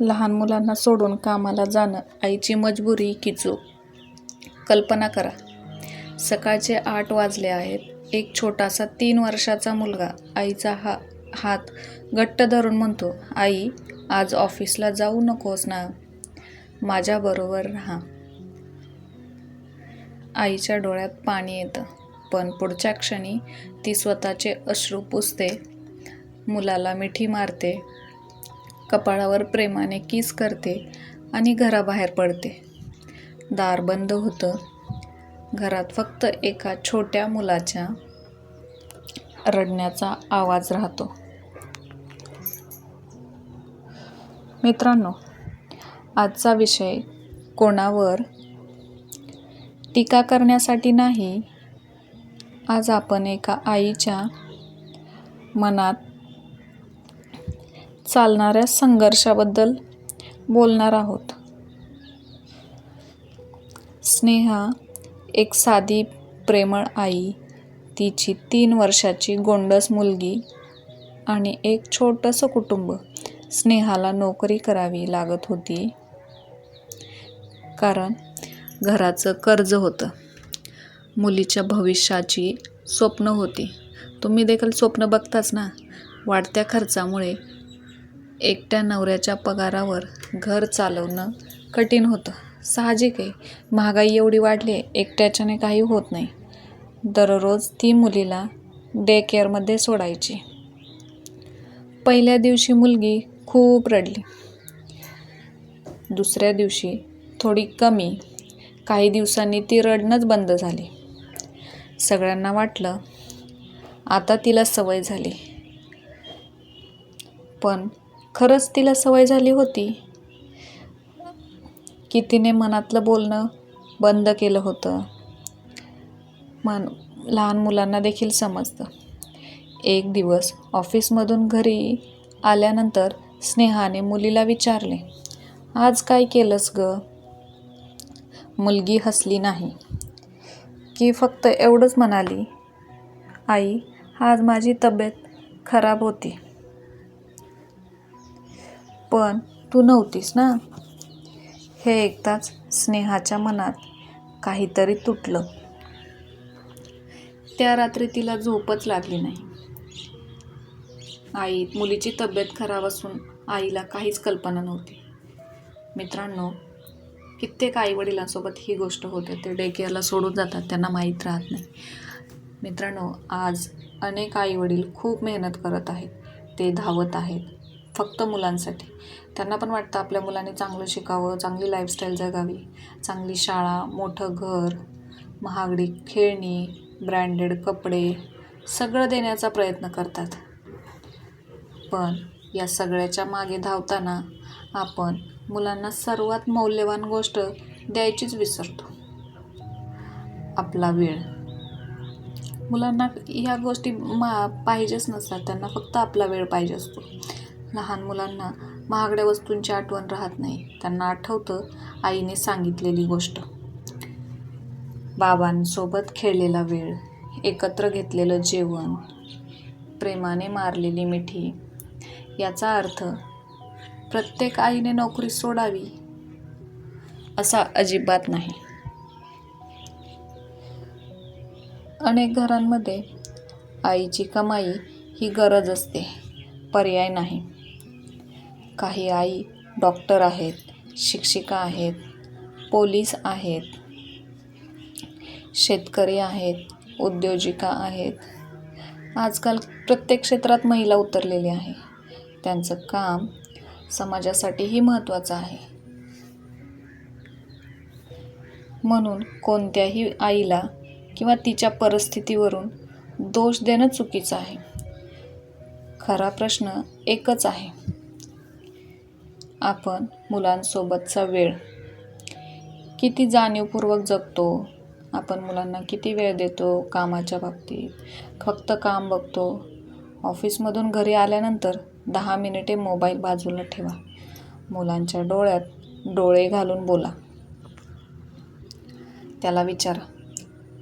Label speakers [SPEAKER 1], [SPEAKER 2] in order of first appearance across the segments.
[SPEAKER 1] लहान मुलांना सोडून कामाला जाणं आईची मजबुरी की चूक? कल्पना करा, सकाळचे 8 वाजले आहेत. एक छोटासा 3 वर्षाचा मुलगा आईचा हात घट्ट धरून म्हणतो, आई, आज ऑफिसला जाऊ नकोस ना, माझ्याबरोबर राहा. आईच्या डोळ्यात पाणी येतं, पण पुढच्या क्षणी ती स्वतःचे अश्रू पुसते, मुलाला मिठी मारते, कपाळावर प्रेमाने किस करते आणि घराबाहेर पडते. दार बंद होतं. घरात फक्त एका छोट्या मुलाच्या रडण्याचा आवाज राहतो. मित्रांनो, आजचा विषय कोणावर टीका करण्यासाठी नाही. आज आपण एका आईच्या मनात चालणाऱ्या संघर्षाबद्दल बोलणार आहोत. स्नेहा एक साधी प्रेमळ आई, तिची 3 वर्षाची गोंडस मुलगी आणि एक छोटंसं कुटुंब. स्नेहाला नोकरी करावी लागत होती कारण घराचं कर्ज होतं. मुलीच्या भविष्याची स्वप्न होती. तुम्ही देखील स्वप्न बघताच ना. वाढत्या खर्चामुळे एकट्या नवऱ्याच्या पगारावर घर चालवणं कठीण होतं. साहजिक आहे, महागाई एवढी वाढली आहे, एकट्याच्याने काही होत नाही. दररोज ती मुलीला डे केअरमध्ये सोडायची. पहिल्या दिवशी मुलगी खूप रडली. दुसऱ्या दिवशी थोडी कमी. काही दिवसांनी ती रडणंच बंद झाली. सगळ्यांना वाटलं आता तिला सवय झाली. पण खरंच तिला सवय झाली होती की तिने मनातलं बोलणं बंद केलं होतं? लहान मुलांना देखील समजतं. एक दिवस ऑफिसमधून घरी आल्यानंतर स्नेहाने मुलीला विचारले, आज काय केलंस ग? मुलगी हसली नाही की फक्त एवढंच म्हणाली, आई, आज माझी तब्येत खराब होती. पण तू नव्हतीस ना. हे ऐकताच स्नेहाच्या मनात काहीतरी तुटलं. त्या रात्री तिला झोपच लागली नाही. मुलीची तब्येत खराब असून आईला काहीच कल्पना नव्हती. मित्रांनो, कित्येक आईवडिलांसोबत ही गोष्ट होते. ते डे केअरला सोडून जातात, त्यांना माहीत राहत नाही. मित्रांनो, आज अनेक आईवडील खूप मेहनत करत आहेत. ते धावत आहेत फक्त मुलांसाठी. त्यांना पण वाटतं आपल्या मुलांनी चांगलं शिकावं, चांगली लाईफस्टाईल जगावी, चांगली शाळा, मोठं घर, महागडी खेळणी, ब्रँडेड कपडे सगळं देण्याचा प्रयत्न करतात. पण या सगळ्याच्या मागे धावताना आपण मुलांना सर्वात मौल्यवान गोष्ट द्यायचीच विसरतो, आपला वेळ. मुलांना ह्या गोष्टी पाहिजेच नसतात. त्यांना फक्त आपला वेळ पाहिजे असतो. लहान मुलांना महागड्या वस्तूंची आठवण राहत नाही. त्यांना आठवतं आईने सांगितलेली गोष्ट, बाबांसोबत खेळलेला वेळ, एकत्र घेतलेलं जेवण, प्रेमाने मारलेली मिठी. याचा अर्थ प्रत्येक आईने नोकरी सोडावी असा अजिबात नाही. अनेक घरांमध्ये आईची कमाई ही गरज असते, पर्याय नाही. काही आई डॉक्टर आहेत, शिक्षिका आहेत, पोलीस आहेत, शेतकरी आहेत, उद्योजिका आहेत. आजकाल प्रत्येक क्षेत्रात महिला उतरलेली आहे. त्यांचं काम समाजासाठीही महत्त्वाचं आहे. म्हणून कोणत्याही आईला किंवा तिच्या परिस्थितीवरून दोष देणं चुकीचं आहे. खरा प्रश्न एकच आहे, आपण मुलांसोबतचा वेळ किती जाणीवपूर्वक जगतो? आपण मुलांना किती वेळ देतो? कामाच्या बाबतीत फक्त काम बघतो. ऑफिसमधून घरी आल्यानंतर 10 मिनिटे मोबाईल बाजूला ठेवा. मुलांच्या डोळ्यात डोळे घालून बोला. त्याला विचारा,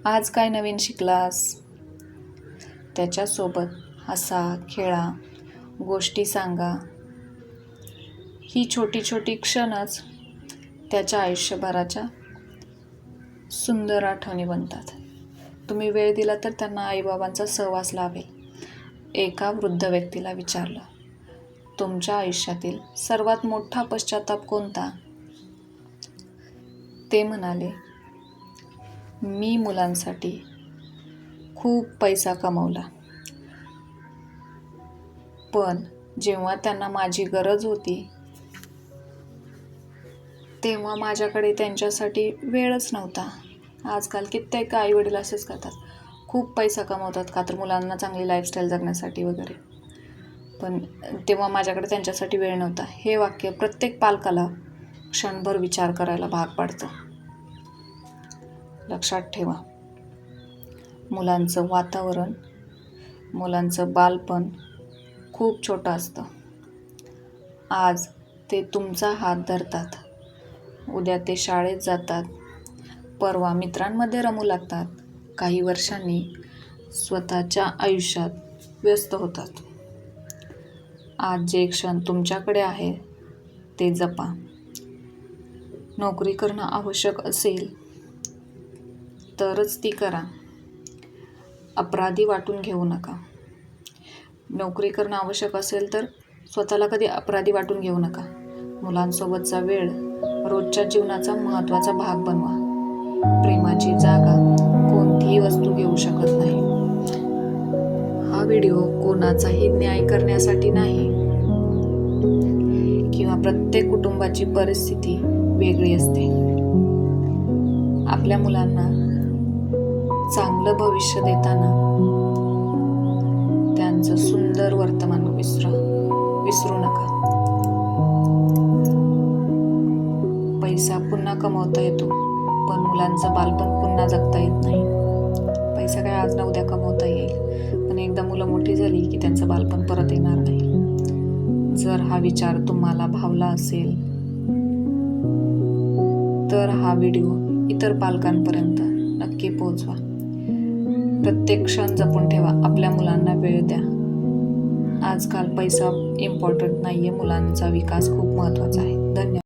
[SPEAKER 1] आज काय नवीन शिकलास? त्याच्यासोबत हसा, खेळा, गोष्टी सांगा. ही छोटी छोटी क्षणच त्याच्या आयुष्यभराच्या सुंदर आठवणी बनतात. तुम्ही वेळ दिला तर त्यांना आईबाबांचा सहवास लाभेल. एका वृद्ध व्यक्तीला विचारलं, तुमच्या आयुष्यातील सर्वात मोठा पश्चाताप कोणता? ते म्हणाले, मी मुलांसाठी खूप पैसा कमवला, पण जेव्हा त्यांना माझी गरज होती तेव्हा माझ्याकडे त्यांच्यासाठी वेळच नव्हता. आजकाल कित्येक आईवडील असेच करतात. खूप पैसा कमवतात का तर मुलांना चांगली लाईफस्टाईल जगण्यासाठी वगैरे, पण तेव्हा माझ्याकडे त्यांच्यासाठी वेळ नव्हता. हे वाक्य प्रत्येक पालकाला क्षणभर विचार करायला भाग पाडतं. लक्षात ठेवा, मुलांचं वातावरण, मुलांचं बालपण खूप छोटं असतं. आज ते तुमचा हात धरतात, उद्या ते शाळेत जातात, परवा मित्रांमध्ये रमू लागतात, काही वर्षांनी स्वतःच्या आयुष्यात व्यस्त होतात. आज जे क्षण तुमच्याकडे आहे ते जपा. नोकरी करणं आवश्यक असेल तरच ती करा. अपराधी वाटून घेऊ नका. नोकरी करणं आवश्यक असेल तर स्वतःला कधी अपराधी वाटून घेऊ नका. मुलांसोबतचा वेळ रोजच्या जीवनाचा महत्त्वाचा भाग बनवा. प्रेमाची जागा कोणतीही वस्तू घेऊ शकत नाही. हा व्हिडिओ कोणाचाही न्याय करण्यासाठी नाही किंवा प्रत्येक कुटुंबाची परिस्थिती वेगळी असते. आपल्या मुलांना चांगलं भविष्य देताना त्यांचं सुंदर वर्तमान विसरू नका. पैसा पुन्हा कमवता येतो, पण मुलांचं बालपण पुन्हा जगता येत नाही. पैसा काय आज ना उद्या कमवता येईल, पण एकदा मुलं मोठी झाली की त्यांचं बालपण परत येणार नाही. जर हा विचार तुम्हाला भावला असेल तर हा व्हिडिओ इतर पालकांपर्यंत नक्की पोहोचवा. प्रत्येक क्षण जपून ठेवा. आपल्या मुलांना वेळ द्या. आजकाल पैसा इम्पॉर्टंट नाहीये, मुलांचा विकास खूप महत्त्वाचा आहे. धन्यवाद.